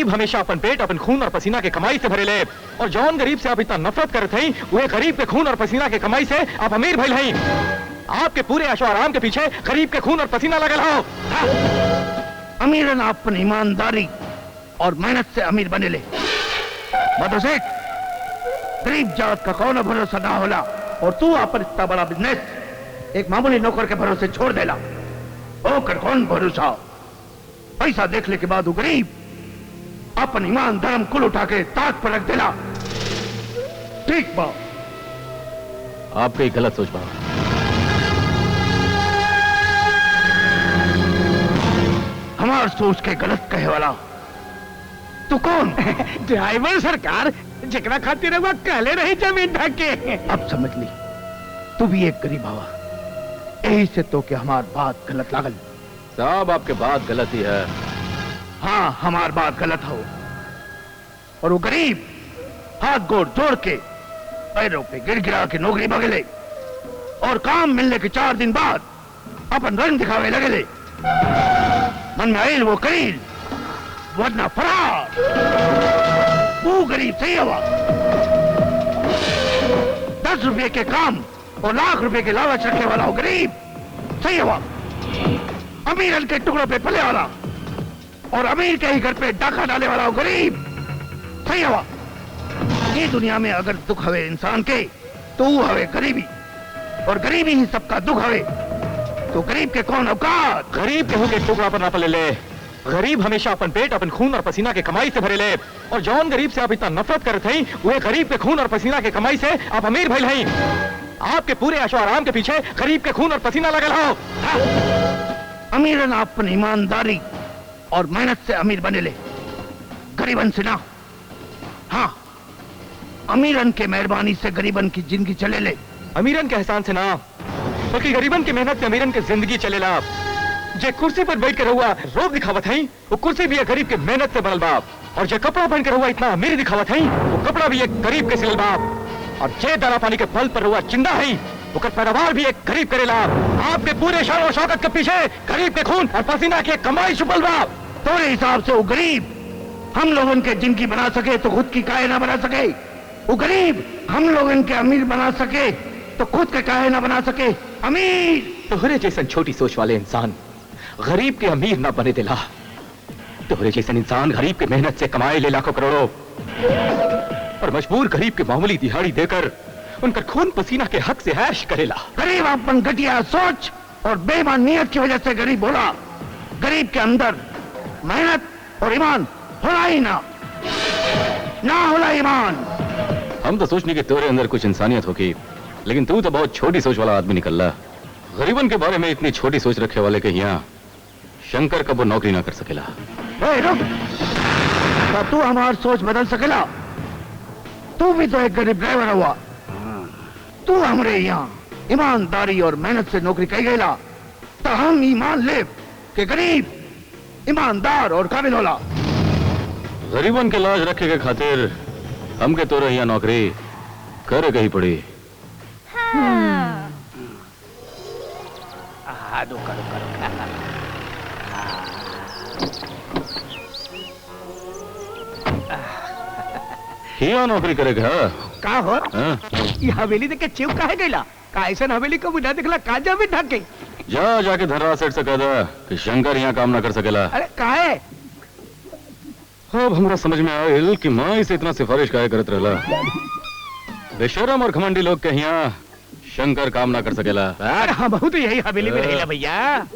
गरीब हमेशा अपन पेट अपन खून और पसीना के कमाई से भरे ले, और जौन गरीब से आप इतना नफरत करते हैं वह गरीब के खून और पसीना के कमाई से आप अमीर भइल हैं। आपके पूरे ऐशो आराम के पीछे गरीब के खून और पसीना लगल हो। अमीरन अपन ईमानदारी और मेहनत से अमीर बने ले। बता सेठ, गरीब जात का कौन भरोसा ना होला, और तू अपन इतना बड़ा बिजनेस एक मामूली नौकर के भरोसे छोड़ देला। ओकर कौन भरोसा? पैसा देखने के बाद वो गरीब अपन ईमान धर्म कुल उठा के ताक पर रख देला। ठीक बा, आपकी गलत सोच बा। हमार सोच के गलत कहे वाला तू कौन? ड्राइवर सरकार, जिकरा खातिर रहुआ कहले रही जमीन ढके। अब समझ ली, तू भी एक गरीब हवा, यही से तो कि हमार बात गलत लागल। साहब आपके बात गलत ही है। हाँ, हमार बात गलत हो, और वो गरीब हाथ गोड़ जोड़ के पैरों पे गिर गिरा के नौकरी बगले, और काम मिलने के 4 दिन बाद अपन रंग दिखावे लगेले। मन में आयल वो करील, वरना फरार। वो गरीब सही हवा, 10 रुपए के काम और लाख रुपए के लालच रखने वाला वो गरीब सही हवा। अमीरन के टुकड़ों पे पले वाला और अमीर के ही घर पे डाका डाले वाला वो गरीब सही हवा। ये दुनिया में अगर दुख हवे इंसान के तो वो हवे गरीबी, और गरीबी ही सबका दुख हवे। तो गरीब के कौन औकात? गरीब के होके टुकड़ा पर ना पले ले। गरीब हमेशा अपन पेट अपन खून और पसीना के कमाई से भरे ले, और जौन गरीब से आप इतना नफरत करते हैं वह गरीब के खून और पसीना के कमाई से आप अमीर भइल हैं। आपके पूरे ऐशो आराम के पीछे गरीब के खून और पसीना लगल हो। अमीरन अपन ईमानदारी और मेहनत से अमीर बने ले, गरीबन से ना। हाँ, अमीरन के मेहरबानी से गरीबन की जिंदगी चले ले। अमीरन के एहसान से ना, बल्कि गरीबन की मेहनत से अमीरन की जिंदगी चलेला। जे कुर्सी पर बैठ कर हुआ रोब दिखावत है, वो कुर्सी भी एक गरीब के मेहनत से बनल बाप, और जे कपड़ा पहन कर हुआ इतना अमीर दिखावत है, वो कपड़ा भी एक गरीब के सिलल बाप, और जे दाना पानी के फल पर हुआ चिंदा है वो पैदावार भी एक गरीब करेला। आपके पूरे शान और शौकत के पीछे गरीब के खून और पसीना की कमाई छुपल बाप। तोरे हिसाब से वो गरीब हम लोगों के जिंदगी बना सके तो खुद की काहे ना बना सके? वो गरीब हम लोगों के अमीर बना सके तो खुद के काहे ना बना सके अमीर? तोहरे जैसन छोटी सोच वाले इंसान गरीब के अमीर ना बने दिला। तोहरे जैसन इंसान गरीब के मेहनत से कमाए ले लाखों करोड़ों, और मजबूर गरीब के मामूली दिहाड़ी देकर उनका खून पसीना के हक से ऐश करेला। गरीब अपन घटिया सोच और बेईमान नियत की वजह से गरीब होला। गरीब के अंदर मेहनत और ईमान होला ही ना होला ईमान। हम तो सोचने के तोरे अंदर कुछ इंसानियत होगी, लेकिन तू तो बहुत छोटी सोच वाला आदमी निकला। गरीबन के बारे में इतनी छोटी सोच रखे वाले के यहाँ शंकर कब वो नौकरी ना कर सकेला। रुक, तो तू हमारी सोच बदल सकेला? तू भी तो एक गरीब ड्राइवर हुआ। तू हमरे यहाँ ईमानदारी और मेहनत से नौकरी कही गईला, तो हम ईमान ले के गरीब ईमानदार और काबिल होला। गरीबन के लाज रखे के खातिर हमके तोरे यहाँ नौकरी करे गई पड़ी। यहाँ नौकरी करेगा का हो? ये हवेली देख के चिव काहे गईला? का ऐसा हवेली को बुला दिखला का जमीन ढक गई? जा जाके धर्रा सेठ से कह दे कि शंकर यहाँ काम ना कर सकेला। अरे काहे? अब हमरा समझ में आयल कि माँ इसे इतना सिफारिश काहे करत रहला। बेशरम और घमंडी लोग के यहाँ शंकर काम ना कर सकेला। अरे हाँ, बहुत यही हवेली में रहेला भैया।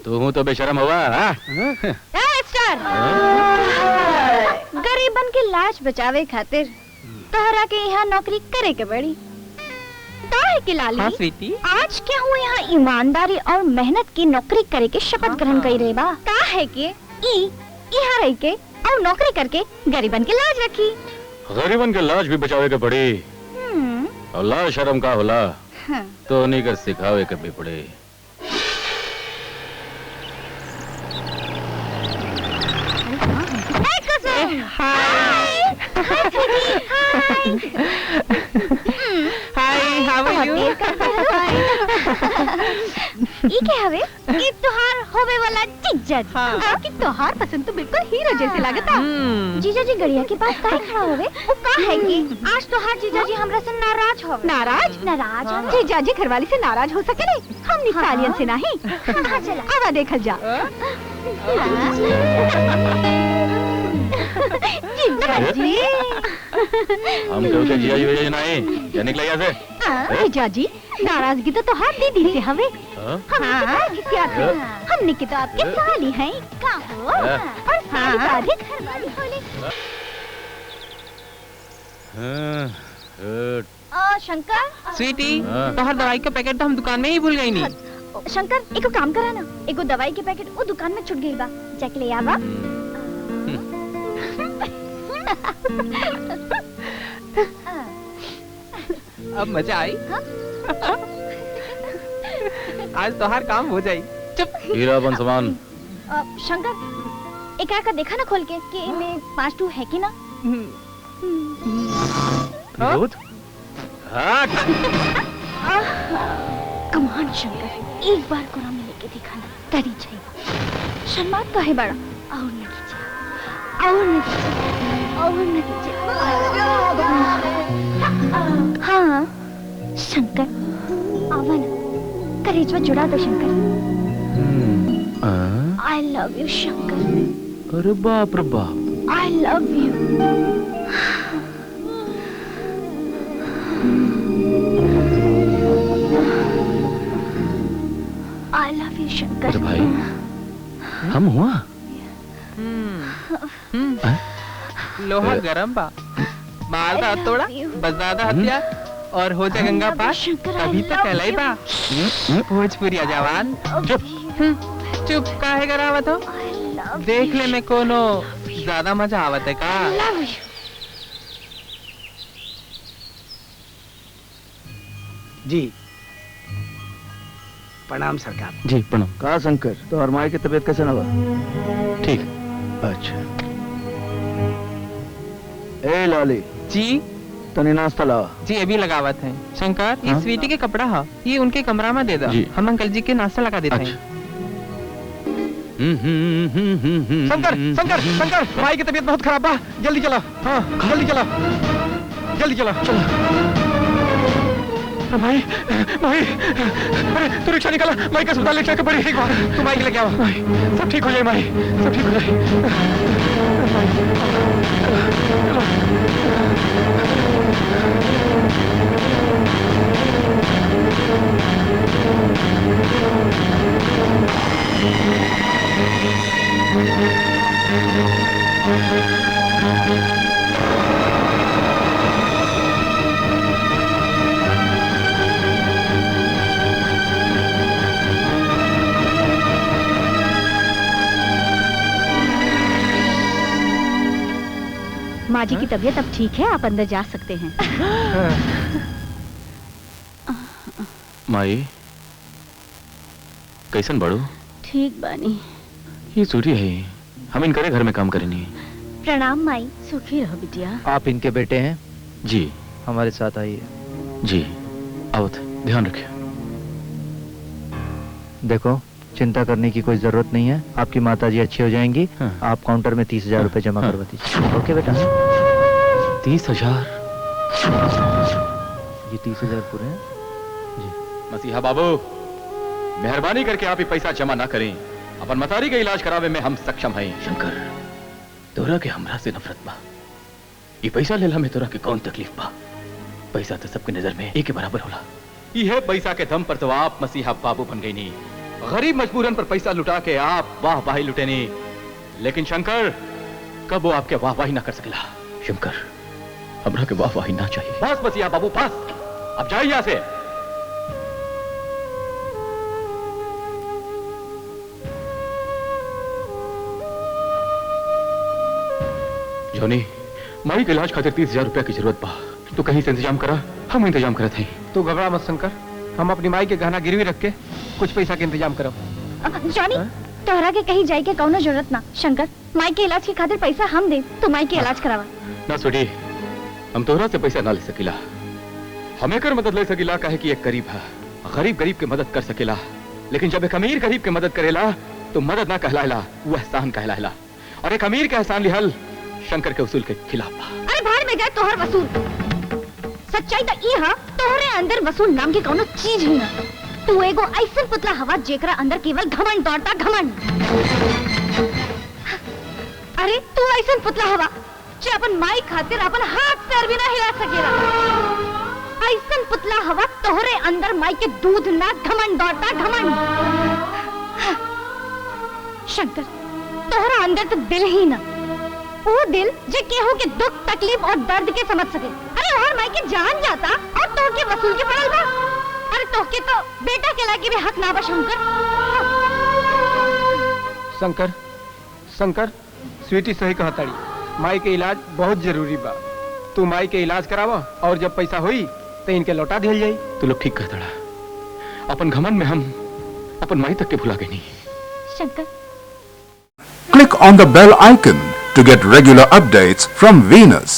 तू तो बेशरम हुआ। गरीबन के लाज बचावे खातिर तोहरा के यहाँ नौकरी करे के बड़ी। काहे के लाली? हाँ स्वीटी, आज क्या हुआ यहाँ ईमानदारी और मेहनत की नौकरी करे के शपथ ग्रहण कर रहे बा। काहे के यहाँ रह के और नौकरी करके गरीबन के लाज रखी। गरीबन के लाज भी बचावे के पड़ी, और लाज शर्म का होला तो नहीं कर सिखावे के भी पड़े। हाय, हाउ आर यू? ई के हवे? ई तोहार होवे वाला जीजा जी। हाँ। कि तोहार पसंद तो बिल्कुल हीरो जैसे लागता। जीजा जी गड़िया के पास काहे खड़ा होवे? वो का है कि आज तोहार जीजा जी हमरा से नाराज होवे। नाराज? नाराज? जीजा जी घरवाली से नाराज हो सके हम निकालियन से नहीं। हाँ, चला। आवा देखल जा। जीजा जी। हम तो उसे जिया जी नहीं या निकला यहाँ से। जीजा जी नाराजगी तो तोहार दीदी से हवे। हम क्या थे? हमने की तो आपके साली हैं। का हो? और साली साली घरवाली होले। शंकर। स्वीटी तोहर दवाई का पैकेट तो हम दुकान में ही भूल गई नी। शंकर एको काम करा ना, एको दवाई के पैकेट वो दुकान में छूट गई बा, जाके ले आवा। अब मजा आई। आज तोहार काम हो जाई। चुप। हीरा बन समान। शंकर एक का देखा ना खोल के कि इनमें 5 टू है कि ना। दूध? हाँ। कमान शंकर एक बार कोरा में लेके दिखाना तरी चाहिए। शर्मात का है बड़ा और नीचे हाँ शंकर आवन करेजवा जुड़ा दो Shankar. I love you Shankar. अरे बाप रे बाप। I love you. I love you Shankar. अरे भाई हम हुआ। लोहा गरम बा, मार दा तोड़ा, बस दादा हथियार और हो जा गंगा पार। अभी तो कहलाई बा भोजपुरी जवान। चुप काहे करावत हो? देख ले मैं कोनो ज्यादा मजा आवत है का? जी प्रणाम सरकार। जी प्रणाम। कहा शंकर तो और माई की तबीयत कैसे ना हुआ? ठीक। अच्छा ए लाली जी तनी नाश्ता लावा। जी अभी लगावत है। शंकर ये हाँ? स्वीटी के कपड़ा है, ये उनके कमरा में दे दो। जी। हम अंकल जी के नाश्ता लगा देते हैं। शंकर शंकर शंकर भाई की तबीयत बहुत खराब बा, जल्दी चला। हाँ जल्दी चला, जल्दी चला। भाई भाई अरे तू रिक्शा निकाला, माई का अस्पताल ले जाकर बड़ी ठीक बात। तू माई के लेके आओ, सब ठीक हो जाए माई, सब ठीक हो जाए। माँ जी की तबीयत अब ठीक है, आप अंदर जा सकते हैं। माई कैसन बड़ो? ठीक बानी। ये सूरी है, हम इनकरे घर में काम करेनी। प्रणाम माई, सुखी रहो बिटिया। आप इनके बेटे हैं? जी हमारे साथ आइए। जी आवत, ध्यान रखिए। देखो चिंता करने की कोई जरूरत नहीं है, आपकी माताजी अच्छी हो जाएंगी। हाँ। आप काउंटर में 30,000 रुपए जमा करवा दीजिए। ओके बेटा। 30,000? ये 30,000 पूरे हैं। मसीहा बाबू मेहरबानी करके आप ये पैसा जमा ना करें, अपन मतारी का इलाज करावे में हम सक्षम हैं। शंकर तोरा के हमरा से नफरत बा, ये पैसा लेला में तोरा के कौन तकलीफ बा? पैसा तो सबके नजर में एक के बराबर होला। ये पैसा के दम पर तो आप मसीहा बाबू बन गई नहीं, गरीब मजबूरन पर पैसा लुटा के आप वाहवाही लुटे नहीं। लेकिन शंकर कब वो आपके वाहवाही ना कर सकेला। शंकर हमरा के वाहवाही ना चाहिए। बस मसीहा बाबू बस, अब जाइए यहां से। जोनी माई के इलाज खातिर 30,000 रुपया की जरूरत बा, तो कहीं से इंतजाम करा, हम इंतजाम करत हैं। तू घबरा मत शंकर, हम अपनी माई के गहना गिरवी रख के कुछ पैसा के इंतजाम करो। जॉनी तोहरा के कहीं जाए के कौनो जरूरत ना। शंकर माई के इलाज के खातिर पैसा हम दे, तो माई के इलाज करावा। ना सुडी, हम तोहरा से पैसा ना ले सकीला, हमें कर मदद ले सकीला, काहे कि एक गरीब है, गरीब गरीब के मदद कर सकेला। लेकिन जब एक अमीर गरीब के मदद करेला तो मदद ना कहलायला, वो एहसान कहलायला। और एक अमीर का एहसान लिहल शंकर के उसूल के खिलाफ बा। अरे भाड़ में गए तोहर वसूल। सच्चाई तो ई हा, तोहरे अंदर वसूल नाम के कोनो चीज ही ना। तू एगो ऐसन पुतला हवा जेकरा अंदर केवल घमंड दौड़ता, घमंड। अरे तू ऐसन पुतला हवा जो अपन माई खातिर अपन हाथ पैर भी ना हिला सकेला। ऐसन पुतला हवा तोहरे अंदर माई के दूध ना घमंड दौड़ता, घमंड। शंकर, तोहरा अंदर तो दिल ही ना, वो दिल जो केहू के दुख तकलीफ और दर्द के समझ सके। अरे और माई के जान जाता और तो के वसूल के पड़ल बा। अरे तो के तो बेटा के लाके भी हक ना बा शंकर। शंकर, शंकर, स्वीटी सही कहताड़ी। माई के इलाज बहुत जरूरी बा। तू माई के इलाज करावा और जब पैसा होई तो इनके लौटा दिया जाई। तू लोग ठीक कहता। अपन घमंड में हम अपन माई तक के भुला गए नहीं। Shankar, Click on the bell icon to get regular updates from Venus.